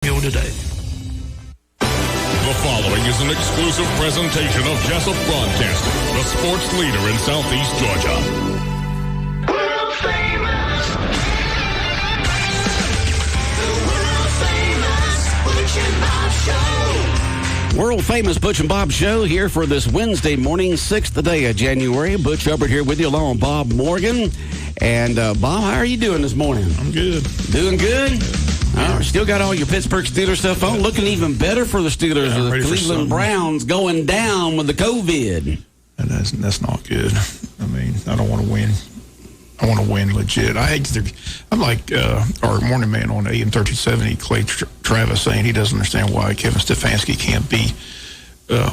Today. The following is an exclusive presentation of Jessup Broadcasting, the sports leader in Southeast Georgia. World famous. The world famous Butch and Bob Show. World famous Butch and Bob Show here for this Wednesday morning, 6th day of January. Butch Hubbard here with you along with Bob Morgan. And Bob, how are you doing this morning? I'm good. Doing good? Still got all your Pittsburgh Steelers stuff on. Looking even better for the Steelers. Yeah, The Cleveland Browns going down with the COVID. And that's not good. I mean, I don't want to win. I want to win legit. I'm like our morning man on AM 1370, Clay Travis, saying he doesn't understand why Kevin Stefanski can't be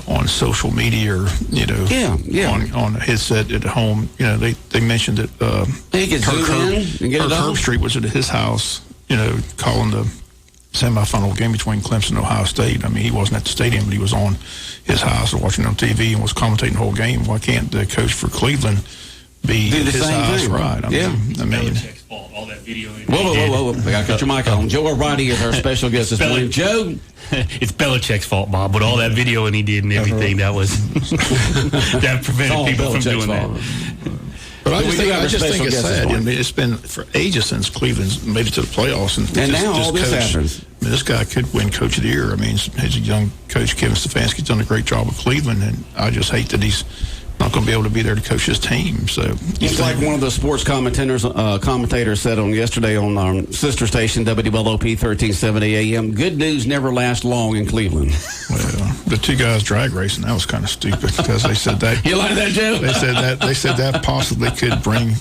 on social media or, on a headset at home. You know, they mentioned that he could zoom in and get it on. Herbstreit was at his house, calling the semifinal game between Clemson and Ohio State. I mean, he wasn't at the stadium, but he was on his house or watching on TV and was commentating the whole game. Why can't the coach for Cleveland be do the his same house thing? right? I mean, Belichick's fault. All that video. Whoa. I got to cut your mic on. Joe Ierardi is our special guest this morning. Joe? It's Belichick's fault, Bob, but all that video and he did and everything, that prevented people from doing that. But I just think it's sad. I mean, it's been for ages since Cleveland's made it to the playoffs, and now all this happens. I mean, this guy could win Coach of the Year. I mean, he's a young coach. Kevin Stefanski's done a great job with Cleveland, and I just hate that he's not going to be able to be there to coach his team. So it's like one of the sports commentators said on yesterday on our sister station WLOP 1370 AM. Good news never lasts long in Cleveland. Well, the two guys drag racing, that was kind of stupid because they said that. You like that, Joe? They said that possibly could bring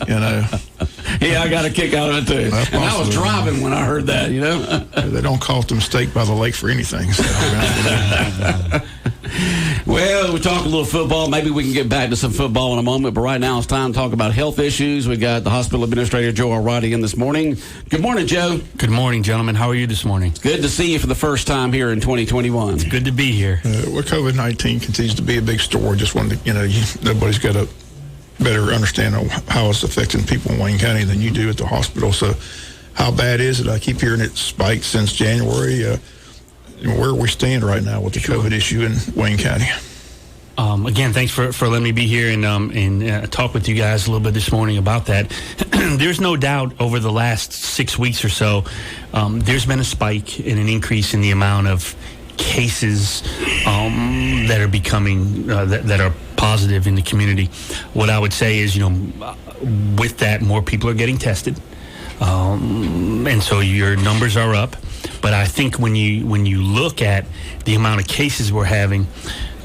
Yeah, I got a kick out of it too. And I was driving when I heard that. They don't call it the mistake by the lake for anything. So. Well, we talk a little football. Maybe we can get back to some football in a moment. But right now it's time to talk about health issues. We got the hospital administrator, Joe Ierardi, in this morning. Good morning, Joe. Good morning, gentlemen. How are you this morning? Good to see you for the first time here in 2021. It's good to be here. Well, COVID-19 continues to be a big story. Just wanted to, nobody's got a better understanding of how it's affecting people in Wayne County than you do at the hospital. So how bad is it? I keep hearing it spiked since January. Where we stand right now with the COVID issue in Wayne County. Again, thanks for letting me be here and talk with you guys a little bit this morning about that. There's no doubt over the last 6 weeks or so, there's been a spike and an increase in the amount of cases that are becoming that are positive in the community. What I would say is, with that, more people are getting tested, and so your numbers are up. But I think when you look at the amount of cases we're having,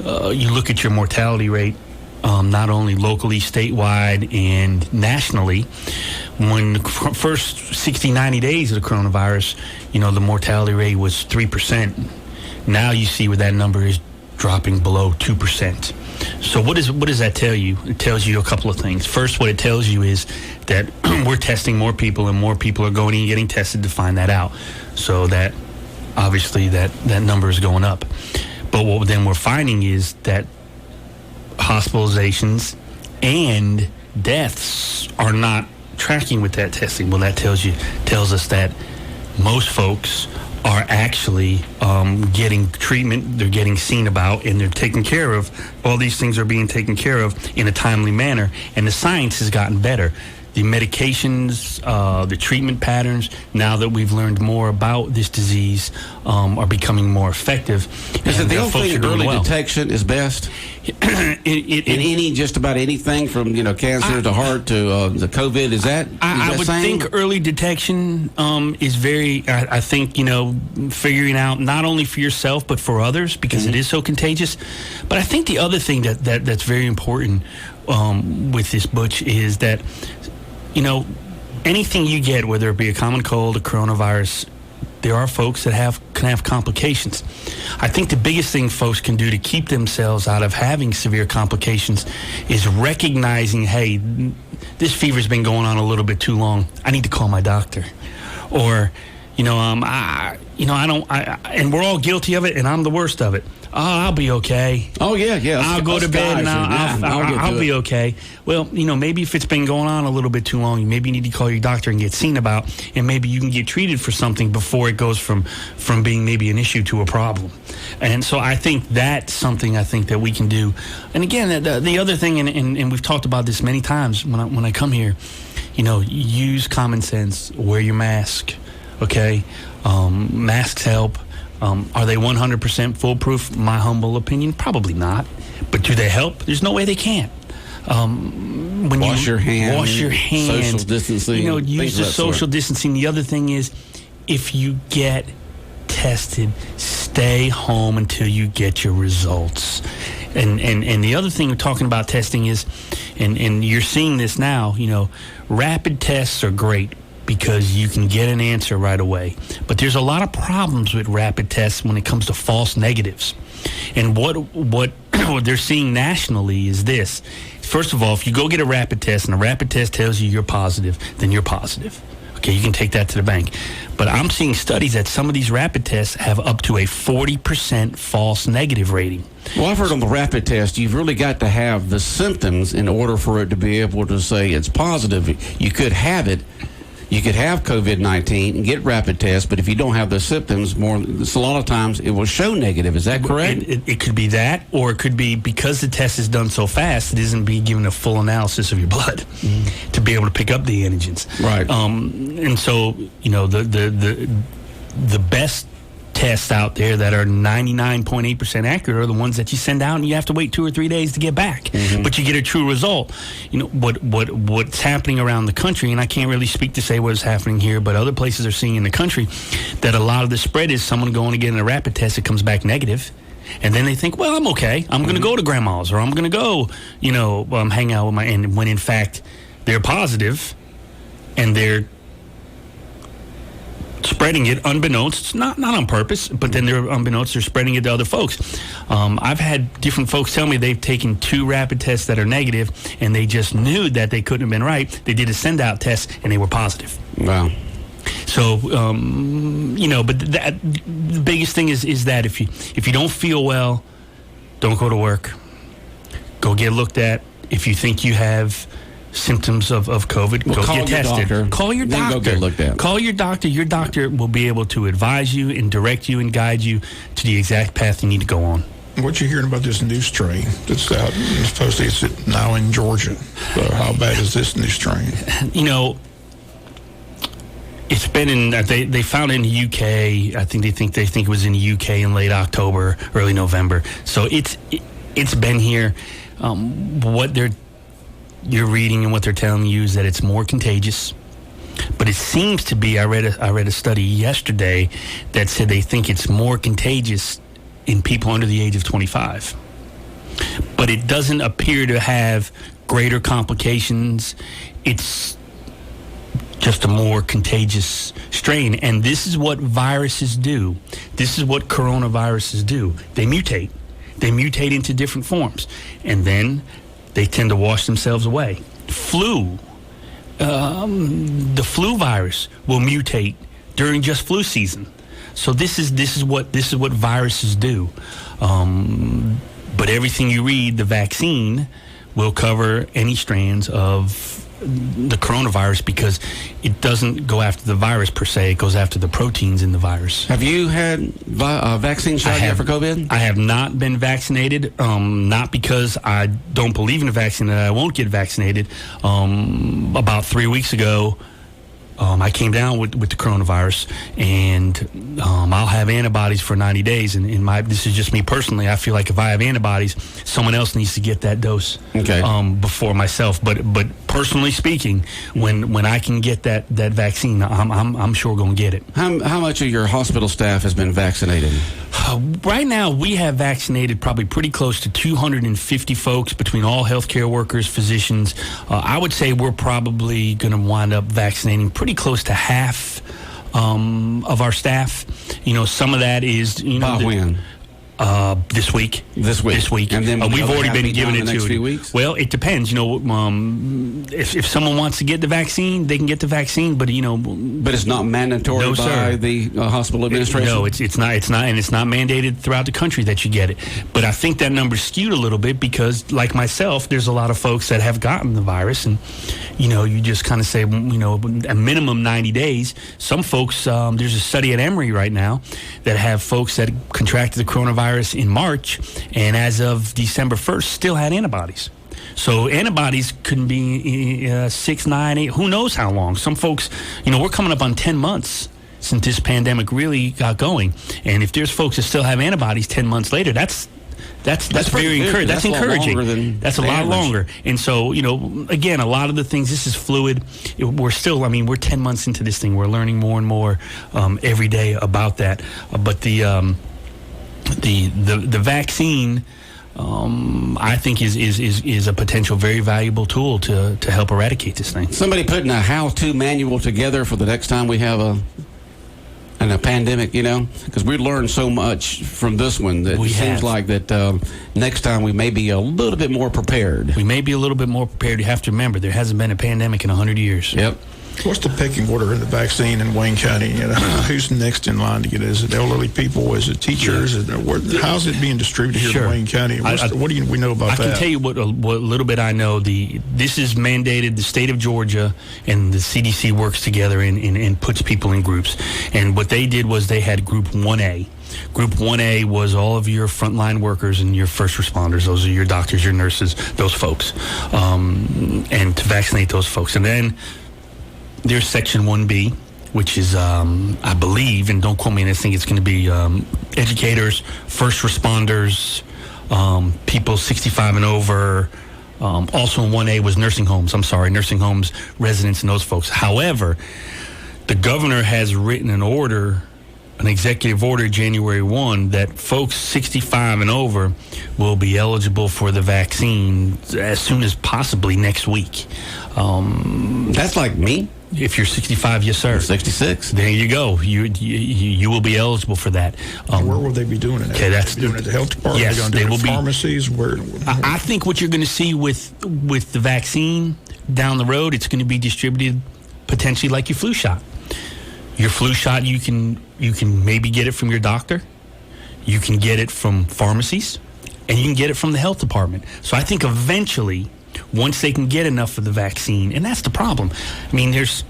you look at your mortality rate, not only locally, statewide, and nationally. When the first 60, 90 days of the coronavirus, the mortality rate was 3%. Now you see where that number is dropping below 2%. So what does that tell you? It tells you a couple of things. First, what it tells you is that we're testing more people and more people are going and getting tested to find that out. So that obviously that number is going up. But what then we're finding is that hospitalizations and deaths are not tracking with that testing. Well, that tells us that most folks are actually getting treatment, they're getting seen about, and they're taken care of. All these things are being taken care of in a timely manner, and the science has gotten better. The medications, the treatment patterns, now that we've learned more about this disease, are becoming more effective. Is it the old thing, early detection is best? In just about anything from cancer to heart to the COVID, is that? I would think early detection is very. I think figuring out not only for yourself but for others because it is so contagious. But I think the other thing that's very important with this, Butch, is that anything you get, whether it be a common cold, a coronavirus, there are folks that can have complications. I think the biggest thing folks can do to keep themselves out of having severe complications is recognizing, hey, this fever's been going on a little bit too long. I need to call my doctor. Or, And we're all guilty of it, and I'm the worst of it. Oh, I'll be okay. Oh, yeah. I'll go to bed and I'll be okay. Well, maybe if it's been going on a little bit too long, maybe you need to call your doctor and get seen about, and maybe you can get treated for something before it goes from being maybe an issue to a problem. And so I think that's something I think that we can do. And again, the other thing, and we've talked about this many times when I come here, use common sense, wear your mask, okay? Masks help. Are they 100% foolproof? My humble opinion, probably not. But do they help? There's no way they can't. Wash your hands. Social distancing. Use the social distancing. The other thing is, if you get tested, stay home until you get your results. And the other thing we're talking about testing is, and you're seeing this now, rapid tests are great, because you can get an answer right away. But there's a lot of problems with rapid tests when it comes to false negatives. And what they're seeing nationally is this. First of all, if you go get a rapid test and a rapid test tells you you're positive, then you're positive. Okay, you can take that to the bank. But I'm seeing studies that some of these rapid tests have up to a 40% false negative rating. Well, I've heard on the rapid test, you've really got to have the symptoms in order for it to be able to say it's positive. You could have it. You could have COVID-19 and get rapid tests, but if you don't have the symptoms, a lot of times it will show negative. Is that correct? It could be that, or it could be because the test is done so fast, it isn't being given a full analysis of your blood to be able to pick up the antigens. Right. And so, the best tests out there that are 99.8% accurate are the ones that you send out and you have to wait 2 or 3 days to get back. But you get a true result. What's happening around the country, and I can't really speak to say what's happening here, but other places are seeing in the country that a lot of the spread is someone going to get a rapid test that comes back negative. And then they think, well, I'm okay. I'm going to go to grandma's, or I'm going to go, hang out with and when in fact they're positive and they're spreading it unbeknownst, not on purpose, but then they're unbeknownst, they're spreading it to other folks. I've had different folks tell me they've taken 2 rapid tests that are negative, and they just knew that they couldn't have been right. They did a send-out test, and they were positive. Wow. So, but the biggest thing is that if you don't feel well, don't go to work. Go get looked at. If you think you have symptoms of COVID, go get tested. Doctor. Call your doctor. Then go get looked at. Call your doctor. Your doctor will be able to advise you and direct you and guide you to the exact path you need to go on. What you hearing about this new strain that's out? Supposedly it's now in Georgia. How bad is this new strain? It's been in. They found it in the UK. I think they think it was in the UK in late October, early November. So it's been here. What you're reading and what they're telling you is that it's more contagious. But it seems to be, I read a study yesterday that said they think it's more contagious in people under the age of 25. But it doesn't appear to have greater complications. It's just a more contagious strain. And this is what viruses do. This is what coronaviruses do. They mutate. They mutate into different forms. And then they tend to wash themselves away. Flu. The flu virus will mutate during just flu season. So this is what viruses do. But everything you read, the vaccine will cover any strands of the coronavirus because it doesn't go after the virus per se. It goes after the proteins in the virus. Have you had a vaccine shot yet for COVID? I have not been vaccinated, not because I don't believe in the vaccine that I won't get vaccinated. About 3 weeks ago, I came down with the coronavirus, and I'll have antibodies for 90 days. And this is just me personally. I feel like if I have antibodies, someone else needs to get that dose before myself. But personally speaking, when I can get that vaccine, I'm sure going to get it. How much of your hospital staff has been vaccinated? Right now, we have vaccinated probably pretty close to 250 folks between all healthcare workers, physicians. I would say we're probably going to wind up vaccinating pretty close to half of our staff. Some of that is... By when? This week. This week. And then we've already been giving it the next to few weeks? Well, it depends. If someone wants to get the vaccine, they can get the vaccine. But but it's not mandatory by the hospital administration. No, it's not, and it's not mandated throughout the country that you get it. But I think that number's skewed a little bit because, like myself, there's a lot of folks that have gotten the virus, and you just kind of say, a minimum 90 days. Some folks, there's a study at Emory right now that have folks that contracted the coronavirus in March, and as of December 1st, still had antibodies. So antibodies couldn't be 6, 9, 8, who knows how long. Some folks, we're coming up on 10 months since this pandemic really got going. And if there's folks that still have antibodies 10 months later, that's very encouraging. That's encouraging. That's a lot longer. And so, again, a lot of the things, this is fluid. We're 10 months into this thing. We're learning more and more every day about that. But the vaccine, I think is a potential very valuable tool to help eradicate this thing. Somebody putting a how-to manual together for the next time we have a pandemic, because we learned so much from this one that seems like that next time we may be a little bit more prepared. We may be a little bit more prepared. You have to remember, there hasn't been a pandemic in 100 years. Yep. What's the pecking order in the vaccine in Wayne County? Who's next in line to get it? Is it elderly people? Is it teachers? How's it being distributed here in Wayne County? What do we know about that? I can tell you what little bit I know. This is mandated. The state of Georgia and the CDC works together and puts people in groups. And what they did was they had Group 1A. Group 1A was all of your frontline workers and your first responders. Those are your doctors, your nurses, those folks. And to vaccinate those folks. And then there's Section 1B, which is, I believe, and don't quote me on this, I think it's going to be educators, first responders, people 65 and over. Also in 1A was nursing homes, residents, and those folks. However, the governor has written an executive order January 1 that folks 65 and over will be eligible for the vaccine as soon as possibly next week. That's like me. If you're 65, yes, sir. 66. There you go. You will be eligible for that. Where will they be doing it? Okay, that's doing it at the health department. Yes, they will be pharmacies. Where? I think what you're going to see with the vaccine down the road, it's going to be distributed potentially like your flu shot. Your flu shot, you can maybe get it from your doctor. You can get it from pharmacies, and you can get it from the health department. So I think eventually, once they can get enough of the vaccine, and that's the problem. I mean, there's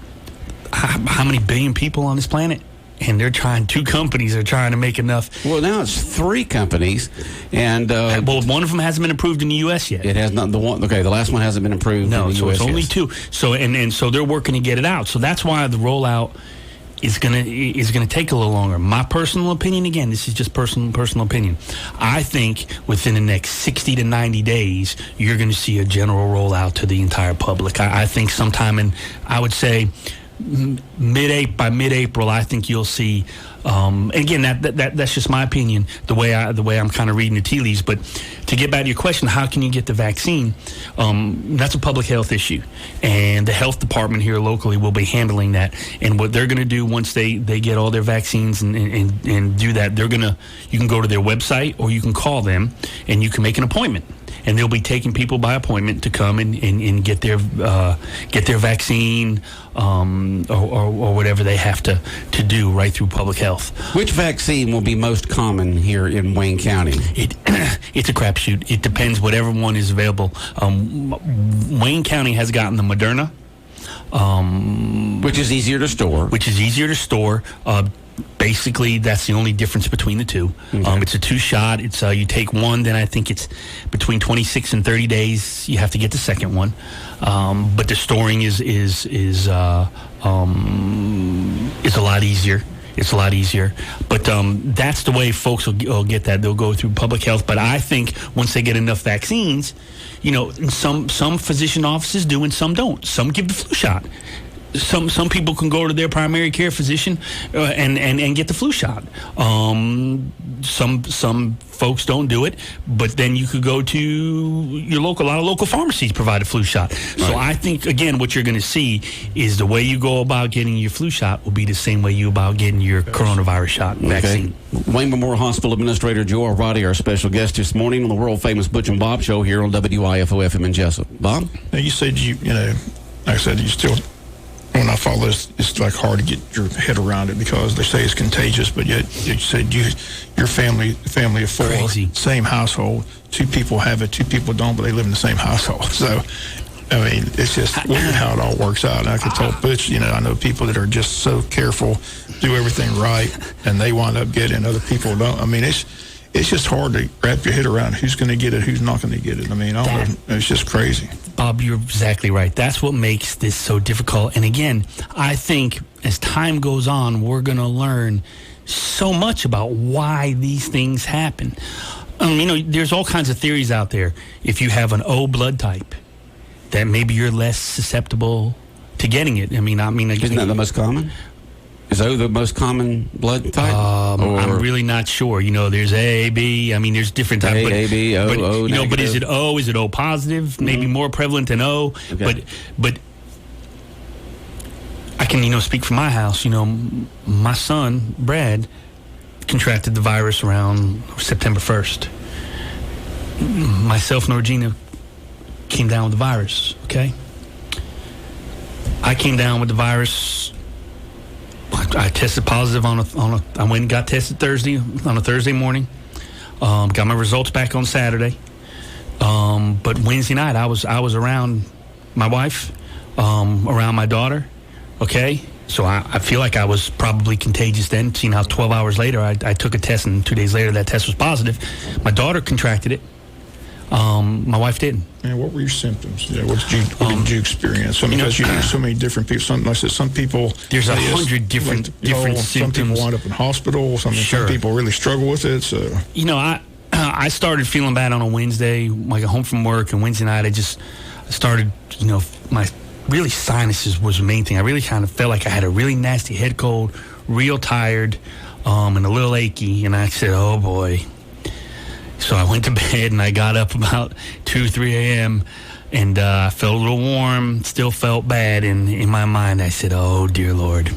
how many billion people on this planet? And two companies are trying to make enough. Well, now it's 3 companies, and one of them hasn't been approved in the U.S. yet. It has not. The last one hasn't been approved. No, in the so U.S. it's only yet. 2. So and so they're working to get it out. So that's why the rollout is gonna take a little longer. My personal opinion, again, this is just personal opinion. I think within the next 60 to 90 days, you're going to see a general rollout to the entire public. I think sometime I would say by mid-April, I think you'll see. Again, that's just my opinion. The way I'm kind of reading the tea leaves. But to get back to your question, how can you get the vaccine? That's a public health issue, and the health department here locally will be handling that. And what they're going to do once they get all their vaccines and do that, you can go to their website or you can call them and you can make an appointment. And they'll be taking people by appointment to come and get their vaccine or whatever they have to do right through public health. Which vaccine will be most common here in Wayne County? It's a crapshoot. It depends whatever one is available. Wayne County has gotten the Moderna. Which is easier to store. Basically, that's the only difference between the two. Okay. It's a 2-shot. It's you take one, then I think it's between 26 and 30 days. You have to get the second one, but the storing is a lot easier. It's a lot easier, but that's the way folks will get that. They'll go through public health. But I think once they get enough vaccines, some physician offices do and some don't. Some give the flu shot. Some people can go to their primary care physician and get the flu shot. Some folks don't do it, but then you could go to your local. A lot of local pharmacies provide a flu shot. So I think, again, what you're going to see is the way you go about getting your flu shot will be the same way you about getting your coronavirus shot vaccine. Wayne Memorial Hospital Administrator Joe Ierardi, our special guest this morning on the world-famous Butch and Bob Show here on WIFO-FM in Jessup. Bob? Now, you said you know, like I said, you still, when I follow this, it's like hard to get your head around it because they say it's contagious, but yet you said your family of four, Crazy. Same household, 2 people have it, 2 people don't, but they live in the same household. So, I mean, it's just weird how it all works out. And I could tell Butch, you know, I know people that are just so careful, do everything right, and they wind up getting, other people don't. I mean, it's just hard to wrap your head around who's going to get it, who's not going to get it. I mean, I don't know, it's just crazy. Bob, you're exactly right. That's what makes this so difficult. And again, I think as time goes on, we're going to learn so much about why these things happen. You know, there's all kinds of theories out there. If you have an O blood type, that maybe you're less susceptible to getting it. I mean, Isn't that the most common? Is O the most common blood type? I'm really not sure. You know, there's A, B. I mean, there's different types. A, B, O, but, O you know, but is negative? it O? Is it O positive? Maybe more prevalent than O. Okay. But I can, you know, speak for my house. You know, my son Brad contracted the virus around September 1st. Myself and Regina came down with the virus. Okay. I came down with the virus. I tested positive on a. I went and got tested on a Thursday morning. Got my results back on Saturday. But Wednesday night I was around my wife, around my daughter. Okay, so I feel like I was probably contagious then. Seeing how 12 hours later I took a test, and 2 days later that test was positive. My daughter contracted it. My wife didn't. Man, what were your symptoms? You know, what did you experience? I mean, because you know so many different people. Some people. There's say it's 100 different Some symptoms. people wind up in hospital. Some people really struggle with it. So you know, I started feeling bad on a Wednesday. I got home from work, and Wednesday night I started. You know, my really sinuses was the main thing. I really kind of felt like I had a really nasty head cold, real tired, and a little achy. And I said, "Oh boy." So I went to bed and I got up about 2, 3 a.m. and I felt a little warm, still felt bad. And in my mind, I said, "Oh, dear Lord."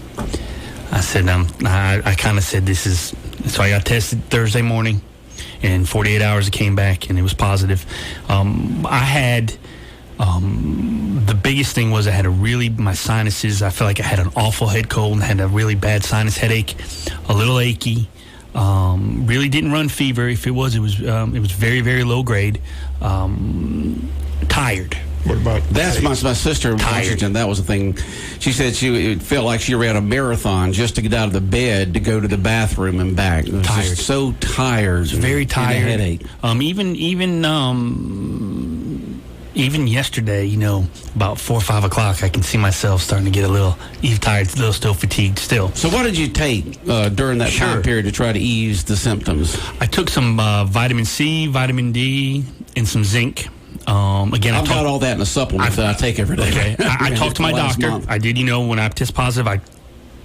I said, I kind of said this is, so I got tested Thursday morning and 48 hours it came back and it was positive. I had, the biggest thing was my sinuses, I felt like I had an awful head cold and had a really bad sinus headache, a little achy. Really didn't run fever. If it was very, very low grade. Tired. what about? That's my sister in Washington. That was the thing. She said it felt like she ran a marathon just to get out of the bed to go to the bathroom and back. It was Tired. just so tired. Very tired. And a headache. Even yesterday, you know, about 4 or 5 o'clock, I can see myself starting to get a little tired, a little still fatigued still. So what did you take during that time period to try to ease the symptoms? I took some vitamin C, vitamin D, and some zinc. Again, I've got all that in a supplement that I take every day. Okay. I talked to my doctor. I did, you know, when I test positive, I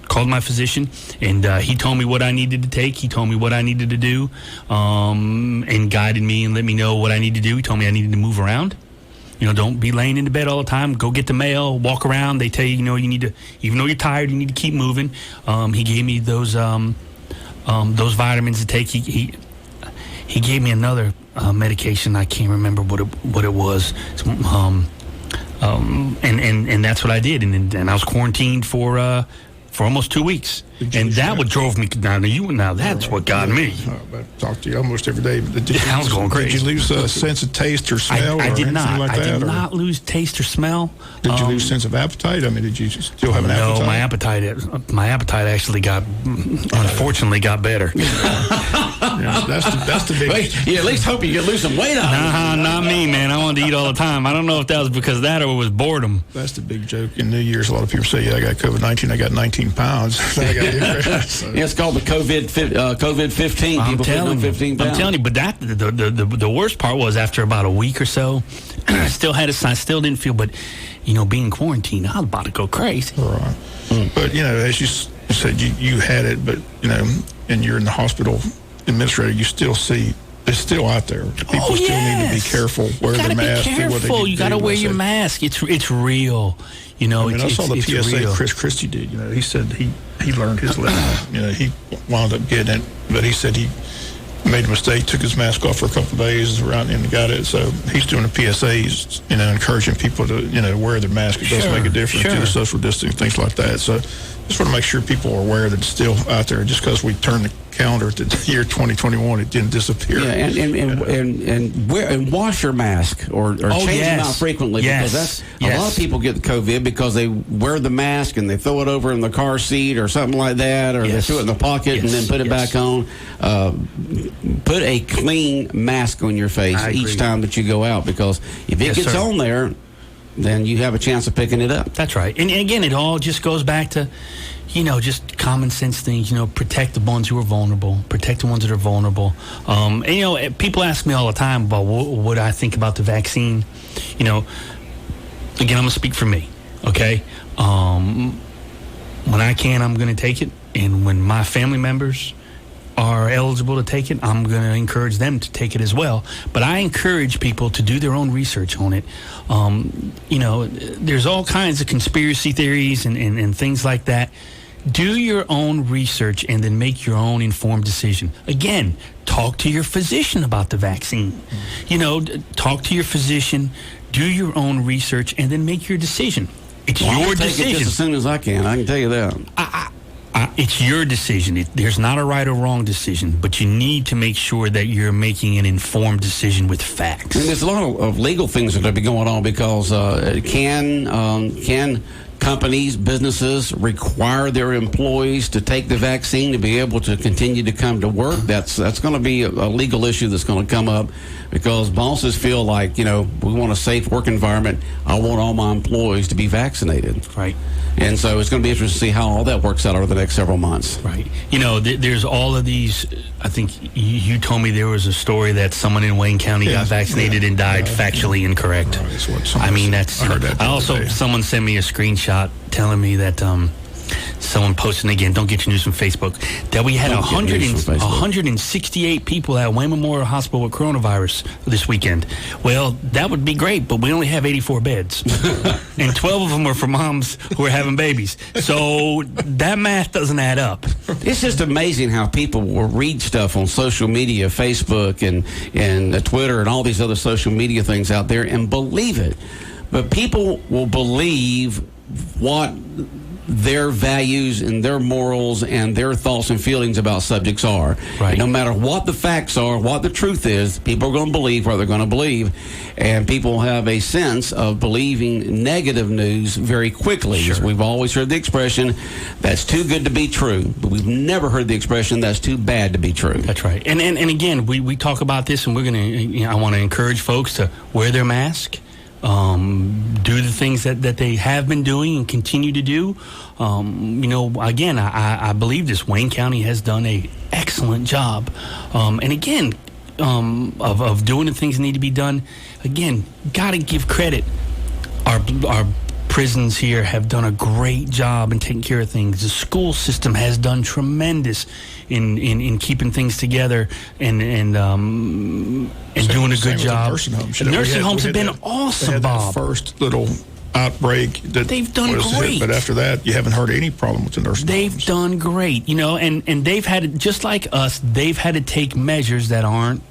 called my physician, and he told me what I needed to take. He told me what I needed to do, and guided me and let me know what I need to do. He told me I needed to move around. You know, don't be laying in the bed all the time. Go get the mail, walk around. They tell you, you know, you need to, even though you're tired, you need to keep moving. He gave me those vitamins to take. He gave me another medication. I can't remember what it was. And that's what I did. And I was quarantined for almost 2 weeks. And that what drove me down to you. Now that's what got me. I talk to you almost every day. I was going crazy. Did you lose a sense of taste or smell? I did not. Like I that, did not lose taste or smell. Did you lose sense of appetite? I mean, did you still have an appetite? No, my appetite actually unfortunately got better. Yeah, that's the big. Wait, you at least hope you can lose some weight out of it. Not me, man. I wanted to eat all the time. I don't know if that was because of that or it was boredom. That's the big joke in New Year's. A lot of people say, "Yeah, I got COVID-19. I got 19 pounds." So. It's called the COVID-15. I'm People putting on 15 pounds. I'm telling you, but that the worst part was after about a week or so, I still didn't feel, but you know, being quarantined, I was about to go crazy. Right. But you know, as you said, you had it, but you know, and you're in the hospital administrator, you still see it's still out there. People still need to be careful, wear their mask. You gotta be careful. You gotta wear your mask. It's real. You know, I saw the PSA real. Chris Christie did. You know, he said he learned his lesson. You know, he wound up getting it, but he said he made a mistake, took his mask off for a couple of days around and got it. So he's doing a PSA. He's, you know, encouraging people to, you know, wear their mask. It does make a difference to the social distancing, things like that. So just want to make sure people are aware that it's still out there. Just because we turned the calendar to the year 2021, it didn't disappear. Yeah, and wash your mask or change them out frequently, because that's a lot of people get the COVID because they wear the mask and they throw it over in the car seat or something like that, or they throw it in the pocket and then put it back on. Put a clean mask on your face each time that you go out, because if it gets on there, then you have a chance of picking it up. That's right. And again, it all just goes back to, you know, just common sense things. You know, protect the ones who are vulnerable. Protect the ones that are vulnerable. And, you know, people ask me all the time about what I think about the vaccine. You know, again, I'm going to speak for me, okay? When I can, I'm going to take it. And when my family members are eligible to take it, I'm going to encourage them to take it as well. But I encourage people to do their own research on it. You know, there's all kinds of conspiracy theories and things like that. Do your own research and then make your own informed decision. Again, talk to your physician about the vaccine. You know, talk to your physician, do your own research, and then make your decision. It's your decision. Take it just as soon as I can tell you that. It's your decision. There's not a right or wrong decision, but you need to make sure that you're making an informed decision with facts. And there's a lot of legal things that are going to be going on, because can companies, businesses require their employees to take the vaccine to be able to continue to come to work? That's going to be a legal issue that's going to come up, because bosses feel like, you know, we want a safe work environment. I want all my employees to be vaccinated. Right. And so it's going to be interesting to see how all that works out over the next several months. Right. You know, there's all of these. I think you told me there was a story that someone in Wayne County got vaccinated and died. Factually incorrect. Right, I mean, that's. I also, someone sent me a screenshot telling me that someone posted, again, don't get your news from Facebook, that we had 168 people at Wayne Memorial Hospital with coronavirus this weekend. Well, that would be great, but we only have 84 beds. And 12 of them are for moms who are having babies. So that math doesn't add up. It's just amazing how people will read stuff on social media, Facebook and Twitter and all these other social media things out there, and believe it. But people will believe what their values and their morals and their thoughts and feelings about subjects are. Right. No matter what the facts are, what the truth is, people are going to believe what they're going to believe. And people have a sense of believing negative news very quickly. Sure. We've always heard the expression, that's too good to be true. But we've never heard the expression, that's too bad to be true. That's right. And again, we talk about this, and we're going to, you know, I want to encourage folks to wear their mask. Do the things that they have been doing and continue to do. You know, again, I believe this. Wayne County has done an excellent job. And again, of doing the things that need to be done. Again, got to give credit. Our prisons here have done a great job in taking care of things. The school system has done tremendous in keeping things together and doing a good job. Nursing homes, Nursing homes have been awesome, Bob. First little outbreak that they've done great, but after that, you haven't heard any problem with the nursing homes. They've done great, you know, and they've had to, just like us, they've had to take measures that aren't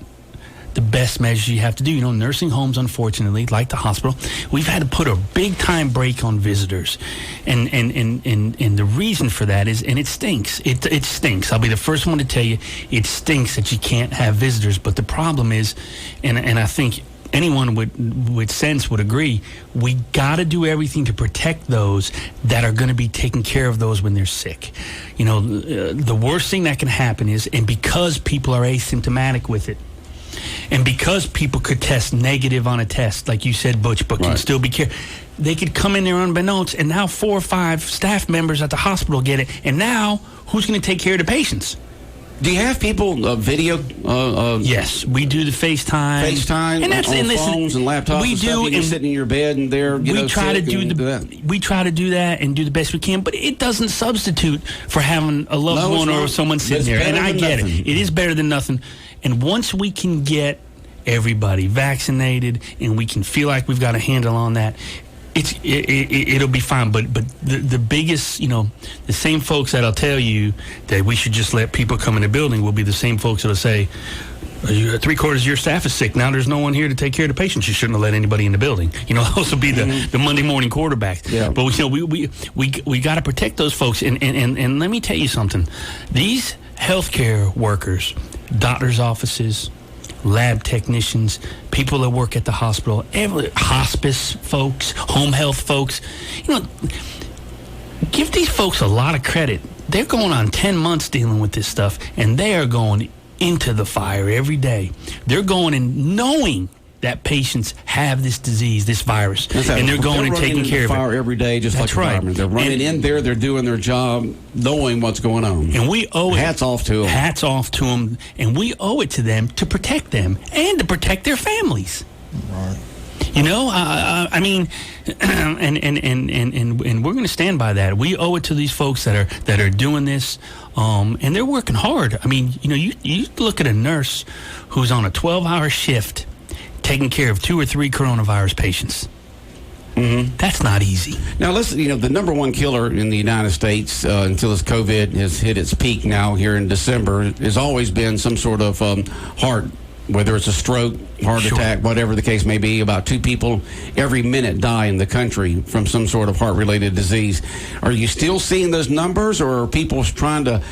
the best measures you have to do. You know, nursing homes, unfortunately, like the hospital, we've had to put a big time break on visitors, and the reason for that is, and it stinks. It stinks. I'll be the first one to tell you, it stinks that you can't have visitors. But the problem is, and I think anyone with sense would agree, we got to do everything to protect those that are going to be taking care of those when they're sick. You know, the worst thing that can happen is, and because people are asymptomatic with it, and because people could test negative on a test, like you said, Butch, but can still be careful, they could come in there unbeknownst, and now 4 or 5 staff members at the hospital get it. And now, who's going to take care of the patients? Do you have people video? Yes, we do the FaceTime, and listen, phones and laptops. We and do, stuff. You and sitting in your bed and there. We try to do that and do the best we can, but it doesn't substitute for having a loved one or someone sitting there. And I get it; it is better than nothing. And once we can get everybody vaccinated and we can feel like we've got a handle on that, it'll be fine. But the biggest, the same folks that'll tell you that we should just let people come in the building will be the same folks that'll say, 3/4 of your staff is sick. Now there's no one here to take care of the patients. You shouldn't have let anybody in the building. Those will be the Monday morning quarterbacks. Yeah. But we got to protect those folks. And let me tell you something. These healthcare workers, doctors' offices, lab technicians, people that work at the hospital, hospice folks, home health folks, give these folks a lot of credit. They're going on 10 months dealing with this stuff, and they are going into the fire every day. They're going in knowing that patients have this disease, this virus, and they're going and taking care of it. Fire every day, just That's like right. They're running in there. They're doing their job, knowing what's going on. And we owe it. Hats off to them. Hats off to them, and we owe it to them to protect them and to protect their families. Right. I mean, and we're going to stand by that. We owe it to these folks that are doing this, and they're working hard. I mean, you look at a nurse who's on a 12-hour shift, taking care of 2 or 3 coronavirus patients. Mm-hmm. That's not easy. Now, listen, the number one killer in the United States until this COVID has hit its peak now here in December has always been some sort of heart, whether it's a stroke, heart attack, whatever the case may be. About 2 people every minute die in the country from some sort of heart-related disease. Are you still seeing those numbers, or are people trying to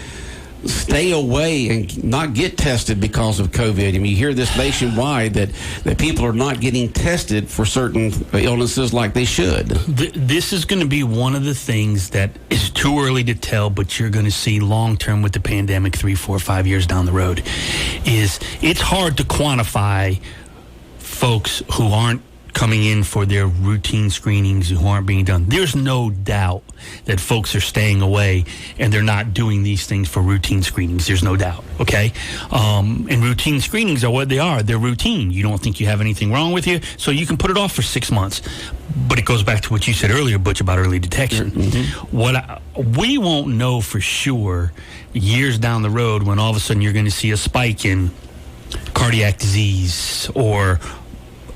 stay away and not get tested because of COVID? I mean, you hear this nationwide that people are not getting tested for certain illnesses like they should. This is going to be one of the things that is too early to tell, but you're going to see long-term with the pandemic 3, 4, 5 years down the road. It's hard to quantify folks who aren't coming in for their routine screenings who aren't being done. There's no doubt that folks are staying away and they're not doing these things for routine screenings. There's no doubt, okay? And routine screenings are what they are. They're routine. You don't think you have anything wrong with you, so you can put it off for 6 months. But it goes back to what you said earlier, Butch, about early detection. Mm-hmm. We won't know for sure years down the road when all of a sudden you're going to see a spike in cardiac disease or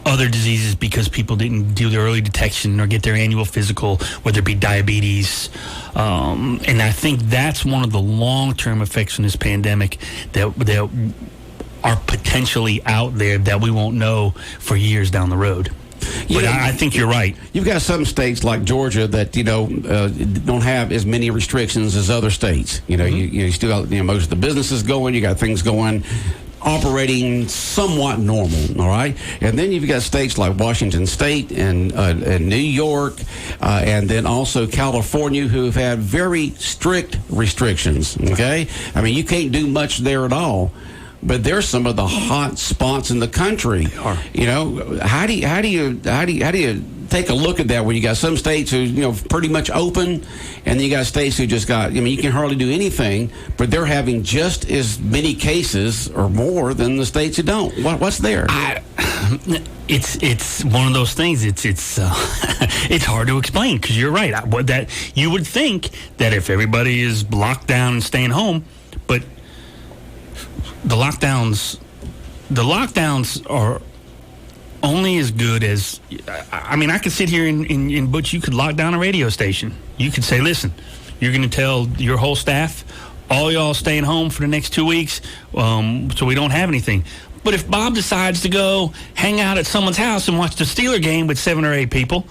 other diseases because people didn't do their early detection or get their annual physical, whether it be diabetes. And I think that's one of the long-term effects from this pandemic that are potentially out there that we won't know for years down the road. But I think you're right. You've got some states like Georgia that don't have as many restrictions as other states. You still got most of the businesses going. You got things going, operating somewhat normal, all right? And then you've got states like Washington State and New York, and then also California, who have had very strict restrictions, okay? I mean, you can't do much there at all. But they're some of the hot spots in the country. How do you take a look at that when you got some states who pretty much open, and then you got states who just got you can hardly do anything, but they're having just as many cases or more than the states who don't. What's there? It's one of those things. It's hard to explain because you're right. That you would think that if everybody is locked down and staying home, but the lockdowns are only as good as, I mean, I could sit here in Butch, you could lock down a radio station. You could say, listen, you're going to tell your whole staff, all y'all staying home for the next 2 weeks, so we don't have anything. But if Bob decides to go hang out at someone's house and watch the Steeler game with 7 or 8 people,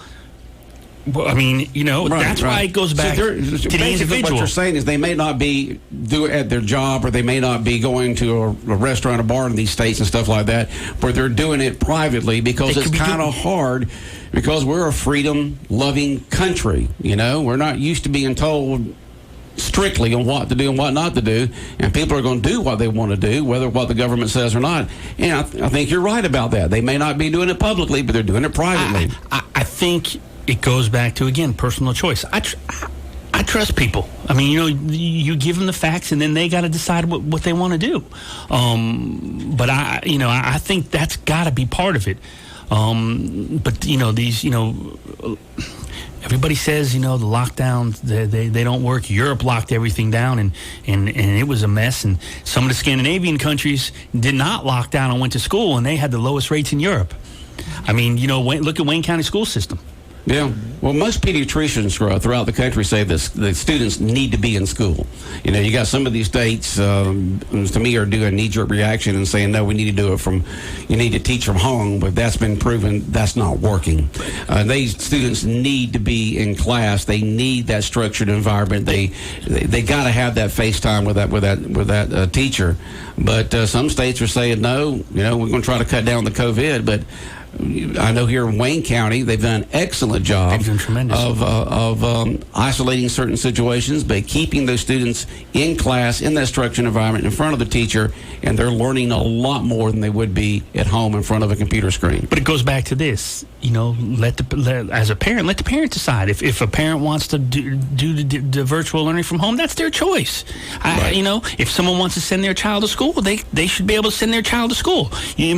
well, I mean, that's why it goes back to the individual. What you're saying is they may not be doing at their job, or they may not be going to a restaurant or bar in these states and stuff like that, but they're doing it privately because it's kind of hard, because we're a freedom-loving country. We're not used to being told strictly on what to do and what not to do, and people are going to do what they want to do, whether what the government says or not. And I think you're right about that. They may not be doing it publicly, but they're doing it privately. I think it goes back to, again, personal choice. I trust people. I mean, you give them the facts, and then they got to decide what they want to do. But I think that's got to be part of it. But these, everybody says, the lockdowns, they don't work. Europe locked everything down, and it was a mess. And some of the Scandinavian countries did not lock down and went to school, and they had the lowest rates in Europe. I mean, look at Wayne County school system. Yeah. Well, most pediatricians throughout the country say the students need to be in school. You got some of these states, to me, are doing a knee-jerk reaction and saying, no, we need to do it you need to teach from home, but that's been proven that's not working. These students need to be in class. They need that structured environment. They got to have that FaceTime with that teacher. But some states are saying, no, we're going to try to cut down the COVID, but I know here in Wayne County, they've done an excellent job of isolating certain situations, but keeping those students in class, in that structured environment, in front of the teacher, and they're learning a lot more than they would be at home in front of a computer screen. But it goes back to this, as a parent, let the parent decide. If a parent wants to do the virtual learning from home, that's their choice. Right. If someone wants to send their child to school, they should be able to send their child to school. You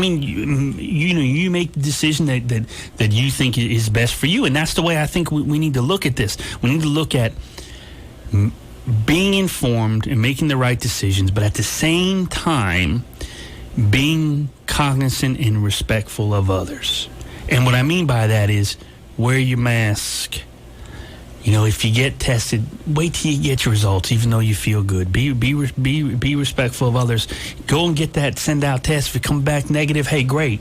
make the decision that you think is best for you, and that's the way I think we need to look at this. We need to look at being informed and making the right decisions, but at the same time being cognizant and respectful of others. And what I mean by that is wear your mask. If you get tested, wait till you get your results, even though you feel good. Be respectful of others. Go and get that send out test. If it comes back negative, hey, great.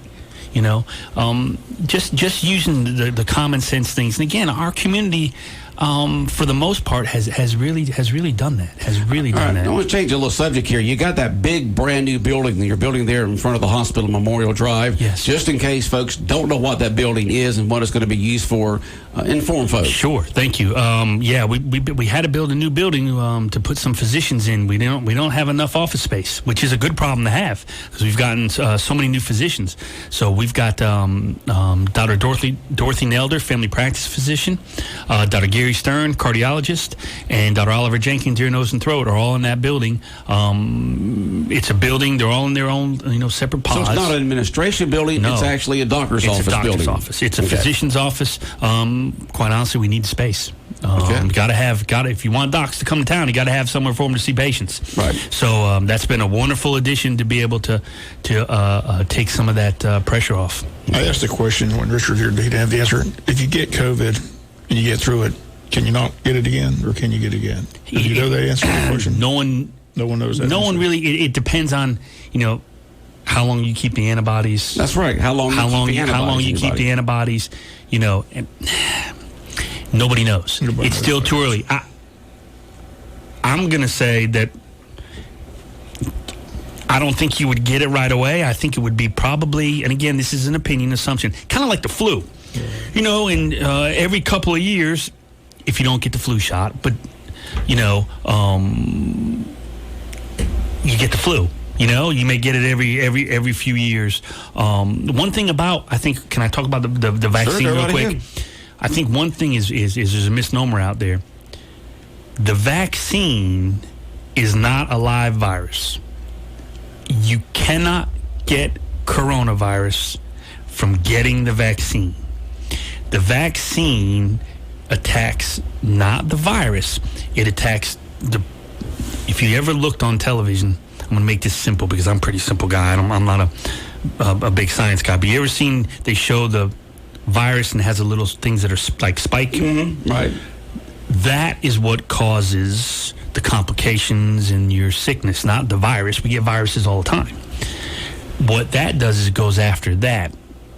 Just using the common sense things. And again, our community, for the most part, has really done that. I want to change a little subject here. You got that big brand new building that you're building there in front of the hospital, Memorial Drive. Yes. Just in case folks don't know what that building is and what it's going to be used for, inform folks. Sure. Thank you. We had to build a new building to put some physicians in. We don't have enough office space, which is a good problem to have because we've gotten so many new physicians. So we've got Dr. Dorothy Nelder, family practice physician, Dr. Gary Stern, cardiologist, and Dr. Oliver Jenkins, ear, nose, and throat, are all in that building. It's a building. They're all in their own, separate pods. So it's not an administration building. No. It's actually a doctor's office building. It's a doctor's office. It's a physician's office. Quite honestly, we need space. If you want docs to come to town, you got to have somewhere for them to see patients. Right. So that's been a wonderful addition to be able to take some of that pressure off. I asked the question when Richard here, he didn't have the answer. If you get COVID and you get through it, can you not get it again, or can you get it again? Do you know that answer to the question? No one knows that. No one really. It depends on how long you keep the antibodies. That's right. How long you keep the antibodies. And nobody knows. It's still too early. I'm going to say that I don't think you would get it right away. I think it would be probably, and again, this is an opinion assumption, kind of like the flu. In every couple of years, if you don't get the flu shot, but you get the flu. You may get it every few years. One thing about, I think, can I talk about the vaccine real quick? I think one thing is there's a misnomer out there. The vaccine is not a live virus. You cannot get coronavirus from getting the vaccine. The vaccine attacks not the virus. It attacks if you ever looked on television, I'm going to make this simple because I'm a pretty simple guy. I'm not a big science guy. But you ever seen they show the virus and it has a little things that are like spike? Mm-hmm. Right. That is what causes the complications in your sickness, not the virus. We get viruses all the time. What that does is it goes after that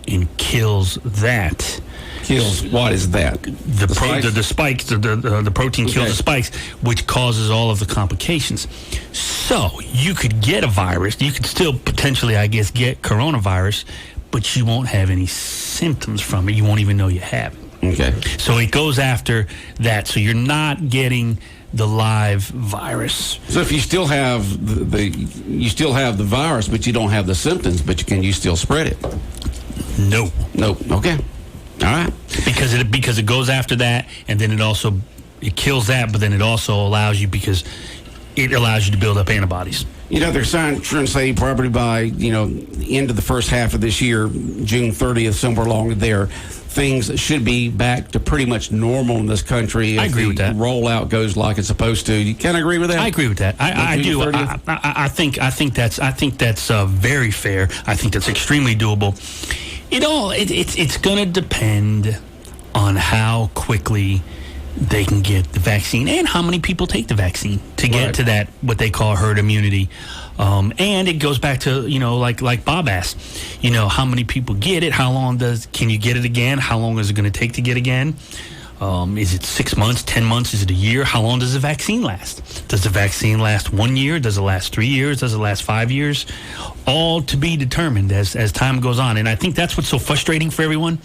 and kills that. Kills what is that? The spikes. The protein kills the spikes, which causes all of the complications. So you could get a virus. You could still potentially, I guess, get coronavirus, but you won't have any symptoms from it. You won't even know you have it. Okay. So it goes after that. So you're not getting the live virus. So if you still have the virus, but you don't have the symptoms, but can you still spread it? No. Okay. All right. Because it goes after that, and then it also it kills that, but then it also allows you because it allows you to build up antibodies. You know, they're trying to say probably by, end of the first half of this year, June 30th, somewhere along there, things should be back to pretty much normal in this country. I agree with that. Rollout goes like it's supposed to. You kind of agree with that? I agree with that. I do. I think that's very fair. I think that's extremely doable. It's going to depend on how quickly they can get the vaccine and how many people take the vaccine to get to that, what they call herd immunity. And it goes back to, like Bob asked, how many people get it? How long can you get it again? How long is it going to take to get again? Is it 6 months, 10 months? Is it a year? How long does the vaccine last? Does the vaccine last 1 year? Does it last 3 years? Does it last 5 years? All to be determined as time goes on. And I think that's what's so frustrating for everyone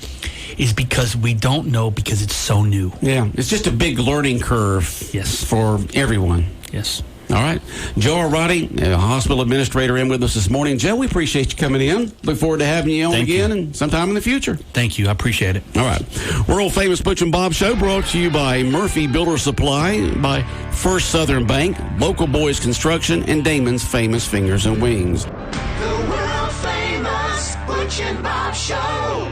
is because we don't know because it's so new. Yeah, it's just a big learning curve. Yes. For everyone. Yes. All right. Joe Ierardi, hospital administrator, in with us this morning. Joe, we appreciate you coming in. Look forward to having you on again and sometime in the future. Thank you. I appreciate it. All right. World famous Butch and Bob Show brought to you by Murphy Builder Supply, by First Southern Bank, Local Boys Construction, and Damon's Famous Fingers and Wings. The world famous Butch and Bob Show.